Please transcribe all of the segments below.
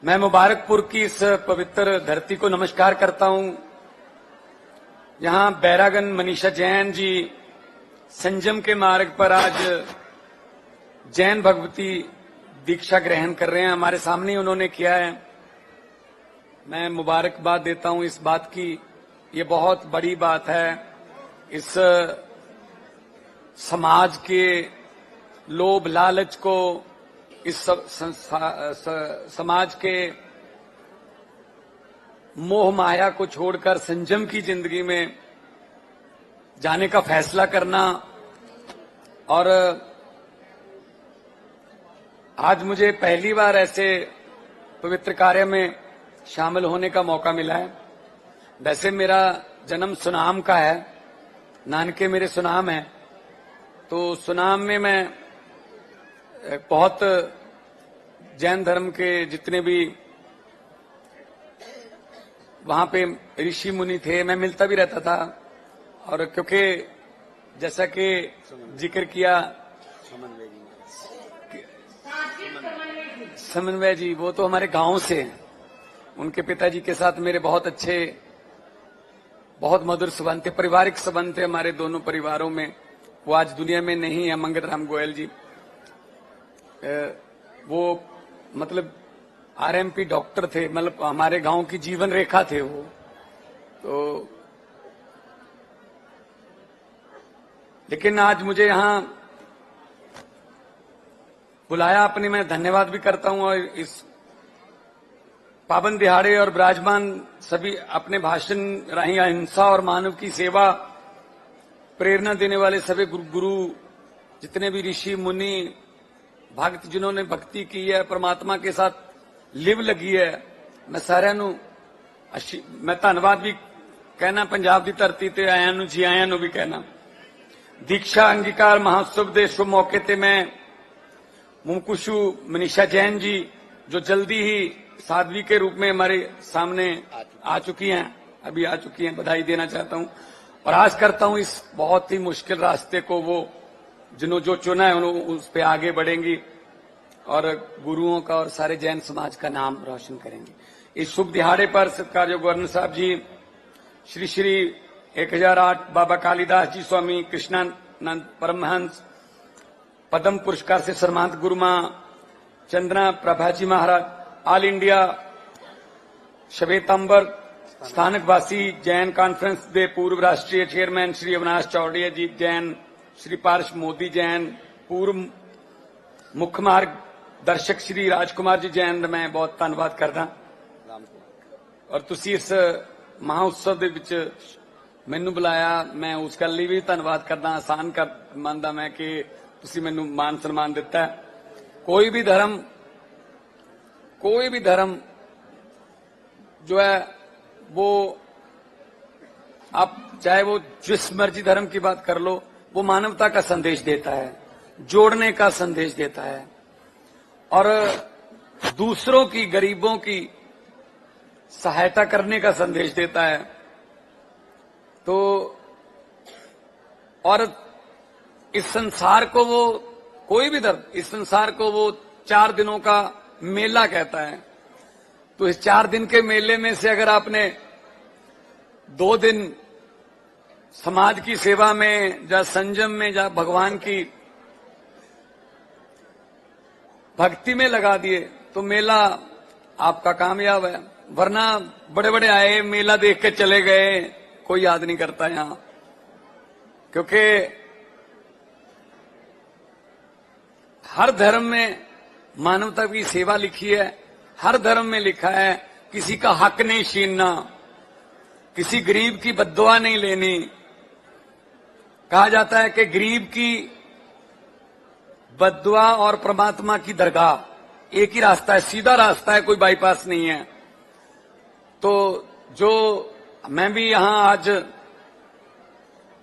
मैं मुबारकपुर की इस पवित्र धरती को नमस्कार करता हूं। यहां बैरागन मनीषा जैन जी संयम के मार्ग पर आज जैन भगवती दीक्षा ग्रहण कर रहे हैं। हमारे सामने ही उन्होंने किया है। मैं मुबारकबाद देता हूं इस बात की। ये बहुत बड़ी बात है। इस समाज के लोभ लालच को, इस समाज के मोह माया को छोड़कर संयम की जिंदगी में जाने का फैसला करना। और आज मुझे पहली बार ऐसे पवित्र कार्य में शामिल होने का मौका मिला है। वैसे मेरा जन्म सुनाम का है, नानके मेरे सुनाम है। तो सुनाम में मैं बहुत जैन धर्म के जितने भी वहां पे ऋषि मुनि थे, मैं मिलता भी रहता था। और क्योंकि जैसा कि जिक्र किया समन्वय जी, वो तो हमारे गांव से हैं। उनके पिताजी के साथ मेरे बहुत अच्छे, बहुत मधुर संबंध थे, पारिवारिक संबंध थे हमारे दोनों परिवारों में। वो आज दुनिया में नहीं है, मंगल राम गोयल जी। वो मतलब आरएमपी डॉक्टर थे, मतलब हमारे गांव की जीवन रेखा थे वो। तो लेकिन आज मुझे यहां बुलाया आपने, मैं धन्यवाद भी करता हूं। और इस पावन दिहाड़े और विराजमान सभी अपने भाषण रही अहिंसा और मानव की सेवा प्रेरणा देने वाले सभी गुरु, जितने भी ऋषि मुनि भक्त जिन्होंने भक्ति की है, परमात्मा के साथ लिव लगी है, मैं साਰਿਆਂ ਨੂੰ मैं धन्यवाद भी कहना। पंजाब की धरती ते आया ਨੂੰ जी आया ਨੂੰ भी कहना। दीक्षा अंगीकार महोत्सव के शुभ मौके ते मैं मुमकुशु मनीषा जैन जी, जो जल्दी ही साध्वी के रूप में हमारे सामने आ चुकी हैं, अभी आ चुकी हैं, बधाई देना चाहता हूं। और आस करता हूं इस बहुत ही मुश्किल रास्ते को वो जिन्होंने जो चुना है उस पे आगे बढ़ेंगी और गुरुओं का और सारे जैन समाज का नाम रोशन करेंगे। इस शुभ दिहाड़े पर सत्कारयोग गवर्नर साहब जी श्री श्री 1008 बाबा कालीदास जी स्वामी कृष्णानंद परमहंस पद्म पुरस्कार से सम्मानित गुरु मां चंद्रा प्रभा जी महाराज, ऑल इंडिया श्वेतांबर स्थानक वासी जैन कॉन्फ्रेंस के पूर्व राष्ट्रीय चेयरमैन श्री अविनाश चौड़िया जी जैन, श्री पार्श मोदी जैन, पूर्व मुख्य मार्ग दर्शक श्री राजकुमार जी जैन, मैं बहुत धन्यवाद करदा। और तुसी इस महाउत्सव दे विच मैनू बुलाया, मैं उस गल लई भी धन्यवाद करदा। आसान कर मानदा मैं कि तुसी मैनू मान सन्मान दिता है। कोई भी धर्म जो है वो आप चाहे वो जिस मर्जी धर्म की बात कर लो, वो मानवता का संदेश देता है, जोड़ने का संदेश देता है और दूसरों की, गरीबों की सहायता करने का संदेश देता है। तो और इस संसार को वो, कोई भी धर्म इस संसार को वो 4 दिनों का मेला कहता है। तो इस 4 दिन के मेले में से अगर आपने 2 दिन समाज की सेवा में या संयम में या भगवान की भक्ति में लगा दिए तो मेला आपका कामयाब है। वरना बड़े बड़े आए, मेला देख के चले गए, कोई याद नहीं करता यहां। क्योंकि हर धर्म में मानवता की सेवा लिखी है, हर धर्म में लिखा है किसी का हक नहीं छीनना, किसी गरीब की बद्दुआ नहीं लेनी। कहा जाता है कि गरीब की बद्दुआ और परमात्मा की दरगाह एक ही रास्ता है, सीधा रास्ता है, कोई बाईपास नहीं है। तो जो मैं भी यहां आज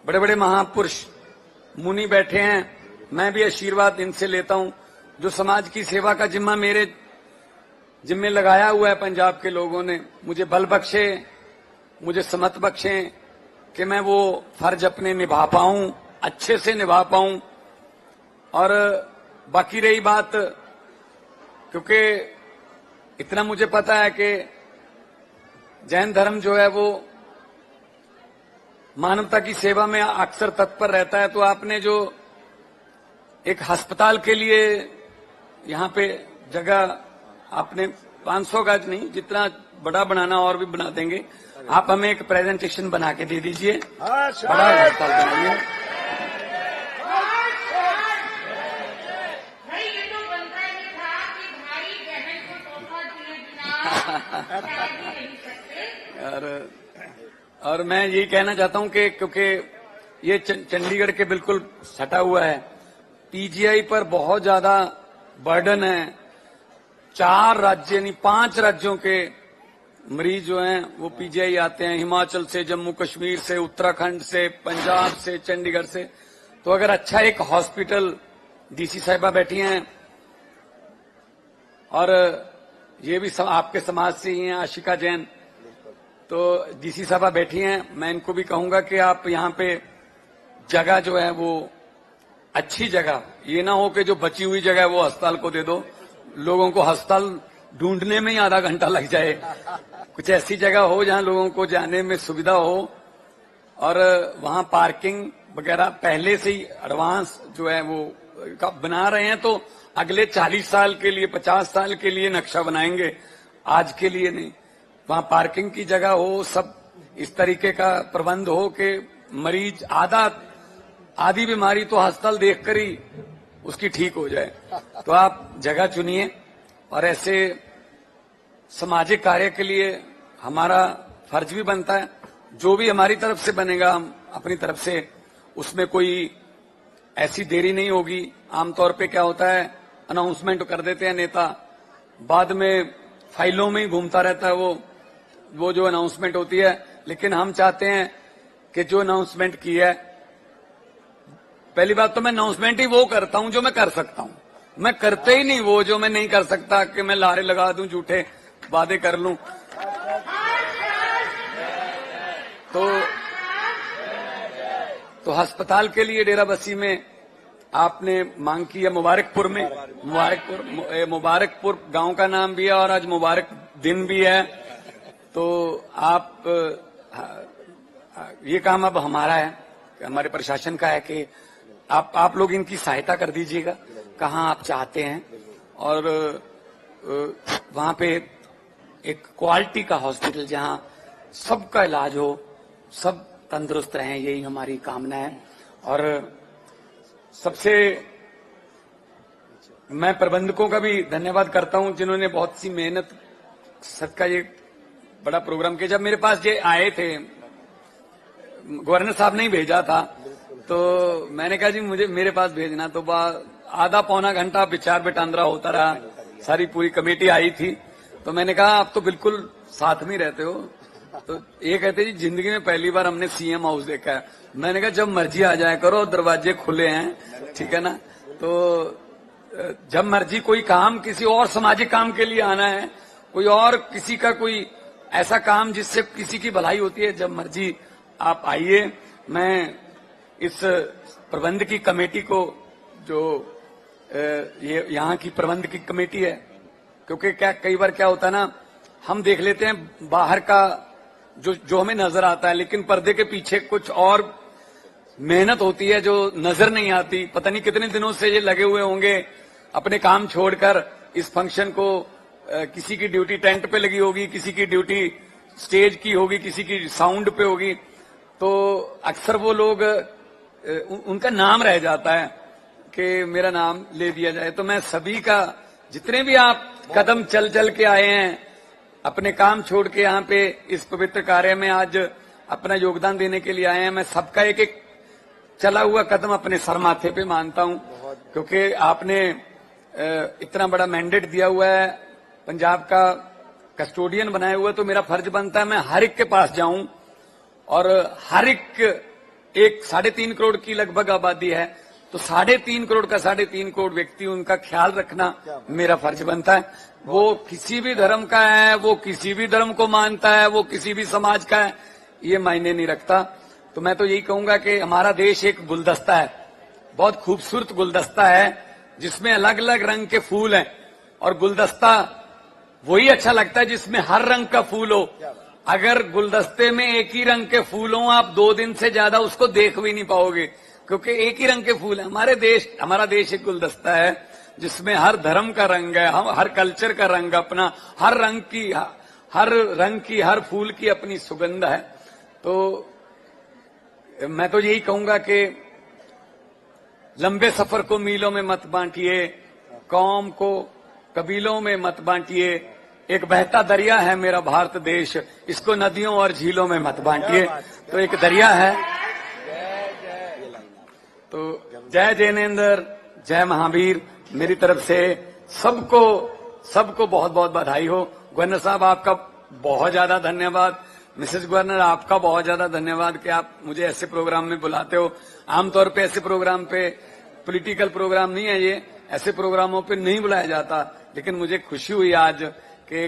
बड़े बड़े महापुरुष मुनि बैठे हैं, मैं भी आशीर्वाद इनसे लेता हूं। जो समाज की सेवा का जिम्मा मेरे जिम्मे लगाया हुआ है पंजाब के लोगों ने, मुझे बल बख्शे, मुझे समत बख्शे कि मैं वो फर्ज अपने निभा पाऊं, अच्छे से निभा पाऊं। और बाकी रही बात, क्योंकि इतना मुझे पता है कि जैन धर्म जो है वो मानवता की सेवा में अक्सर तत्पर रहता है। तो आपने जो एक अस्पताल के लिए यहाँ पे जगह आपने 500 गज नहीं, जितना बड़ा बनाना और भी बना देंगे। आप हमें एक प्रेजेंटेशन बना के दे दीजिए, बड़ा अस्पताल बनाइए। और मैं यही कहना चाहता हूं कि क्योंकि ये चंडीगढ़ के बिल्कुल सटा हुआ है, पीजीआई पर बहुत ज्यादा बर्डन है। 4 राज्य यानी 5 राज्यों के मरीज जो हैं वो पीजीआई आते हैं, हिमाचल से, जम्मू कश्मीर से, उत्तराखंड से, पंजाब से, चंडीगढ़ से। तो अगर अच्छा एक हॉस्पिटल, डीसी साहिबा बैठी हैं और ये भी आपके समाज से ही हैं, आशिका जैन, तो डीसी साहबा बैठी हैं। मैं इनको भी कहूंगा कि आप यहाँ पे जगह जो है वो अच्छी जगह, ये ना हो कि जो बची हुई जगह है वो अस्पताल को दे दो, लोगों को अस्पताल ढूंढने में ही आधा घंटा लग जाए। कुछ ऐसी जगह हो जहां लोगों को जाने में सुविधा हो और वहां पार्किंग वगैरह पहले से ही एडवांस जो है वो बना रहे हैं। तो अगले 40 साल के लिए, 50 साल के लिए नक्शा बनाएंगे, आज के लिए नहीं। वहां पार्किंग की जगह हो, सब इस तरीके का प्रबंध हो कि मरीज आधी बीमारी तो अस्पताल देखकर ही उसकी ठीक हो जाए। तो आप जगह चुनिए और ऐसे सामाजिक कार्य के लिए हमारा फर्ज भी बनता है। जो भी हमारी तरफ से बनेगा हम अपनी तरफ से, उसमें कोई ऐसी देरी नहीं होगी। आमतौर पे क्या होता है, अनाउंसमेंट कर देते हैं नेता, बाद में फाइलों में ही घूमता रहता है वो जो अनाउंसमेंट होती है। लेकिन हम चाहते हैं कि जो अनाउंसमेंट की है, पहली बात तो मैं अनाउंसमेंट ही वो करता हूं जो मैं कर सकता हूं, मैं करते ही नहीं वो जो मैं नहीं कर सकता, कि मैं लारे लगा दूं, झूठे वादे कर लूं। तो अस्पताल के लिए डेराबस्सी में आपने मांग की है, मुबारकपुर गांव का नाम भी है और आज मुबारक दिन भी है। तो आप ये काम अब हमारा है, हमारे प्रशासन का है कि आप लोग इनकी सहायता कर दीजिएगा कहाँ आप चाहते हैं, और वहां पे एक क्वालिटी का हॉस्पिटल जहां सबका इलाज हो, सब तंदुरुस्त रहें, यही हमारी कामना है। और सबसे मैं प्रबंधकों का भी धन्यवाद करता हूं जिन्होंने बहुत सी मेहनत सबका ये बड़ा प्रोग्राम किया। जब मेरे पास ये आए थे, गवर्नर साहब ने ही भेजा था, तो मैंने कहा जी मुझे मेरे पास भेजना, तो आधा पौना घंटा विचार बिटांद्रा होता रहा। सारी पूरी कमेटी आई थी, तो मैंने कहा आप तो बिल्कुल साथ में रहते हो। तो ये कहते जी जिंदगी में पहली बार हमने सीएम हाउस देखा है। मैंने कहा जब मर्जी आ जाया करो, दरवाजे खुले हैं, ठीक है ना। तो जब मर्जी कोई काम, किसी और सामाजिक काम के लिए आना है, कोई और किसी का कोई ऐसा काम जिससे किसी की भलाई होती है, जब मर्जी आप आइए। मैं इस प्रबंध की कमेटी को, जो ये यहाँ की प्रबंध की कमेटी है, क्योंकि कई बार क्या होता है ना, हम देख लेते हैं बाहर का जो हमें नजर आता है, लेकिन पर्दे के पीछे कुछ और मेहनत होती है जो नजर नहीं आती। पता नहीं कितने दिनों से ये लगे हुए होंगे अपने काम छोड़कर इस फंक्शन को। किसी की ड्यूटी टेंट पे लगी होगी, किसी की ड्यूटी स्टेज की होगी, किसी की साउंड पे होगी। तो अक्सर वो लोग, उनका नाम रह जाता है कि मेरा नाम ले दिया जाए। तो मैं सभी का, जितने भी आप कदम चल चल के आए हैं, अपने काम छोड़ के यहाँ पे इस पवित्र कार्य में आज अपना योगदान देने के लिए आए हैं, मैं सबका एक एक चला हुआ कदम अपने सर माथे पे मानता हूं। क्योंकि आपने इतना बड़ा मैंडेट दिया हुआ है, पंजाब का कस्टोडियन बनाया हुआ है, तो मेरा फर्ज बनता है मैं हर एक के पास जाऊं और हर एक 3.5 करोड़ की लगभग आबादी है, तो 3.5 करोड़ का 3.5 करोड़ व्यक्ति, उनका ख्याल रखना मेरा फर्ज बनता है। वो किसी भी धर्म का है, वो किसी भी धर्म को मानता है, वो किसी भी समाज का है, ये मायने नहीं रखता। तो मैं तो यही कहूंगा कि हमारा देश एक गुलदस्ता है, बहुत खूबसूरत गुलदस्ता है, जिसमें अलग अलग रंग के फूल हैं, और गुलदस्ता वही अच्छा लगता है जिसमें हर रंग का फूल हो। अगर गुलदस्ते में एक ही रंग के फूल हो, आप 2 दिन से ज्यादा उसको देख भी नहीं पाओगे, क्योंकि एक ही रंग के फूल है। हमारा देश एक गुलदस्ता है जिसमें हर धर्म का रंग है, हम हर कल्चर का रंग अपना, हर रंग की हर फूल की अपनी सुगंध है। तो मैं तो यही कहूंगा कि लंबे सफर को मीलों में मत बांटिए, कौम को कबीलों में मत बांटिए। एक बहता दरिया है मेरा भारत देश, इसको नदियों और झीलों में मत बांटिए। तो एक दरिया है। तो जय जैनेन्द्र, जय महावीर। मेरी तरफ से सबको बहुत बहुत बधाई हो। गवर्नर साहब आपका बहुत ज्यादा धन्यवाद। मिसेस गवर्नर आपका बहुत ज्यादा धन्यवाद कि आप मुझे ऐसे प्रोग्राम में बुलाते हो। आमतौर पे ऐसे प्रोग्राम पे, पॉलिटिकल प्रोग्राम नहीं है ये, ऐसे प्रोग्रामों पे नहीं बुलाया जाता, लेकिन मुझे खुशी हुई आज कि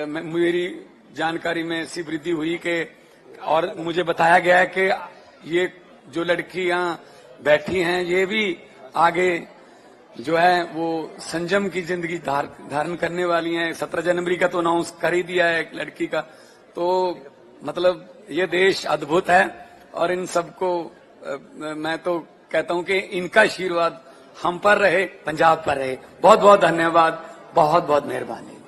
मेरी जानकारी में ऐसी वृद्धि हुई कि, और मुझे बताया गया है कि ये जो लड़की यहाँ बैठी हैं ये भी आगे जो है वो संयम की जिंदगी धारण करने वाली हैं। 17 जनवरी का तो अनाउंस कर ही दिया है एक लड़की का। तो मतलब ये देश अद्भुत है, और इन सबको मैं तो कहता हूं कि इनका आशीर्वाद हम पर रहे, पंजाब पर रहे। बहुत बहुत धन्यवाद, बहुत बहुत मेहरबानी।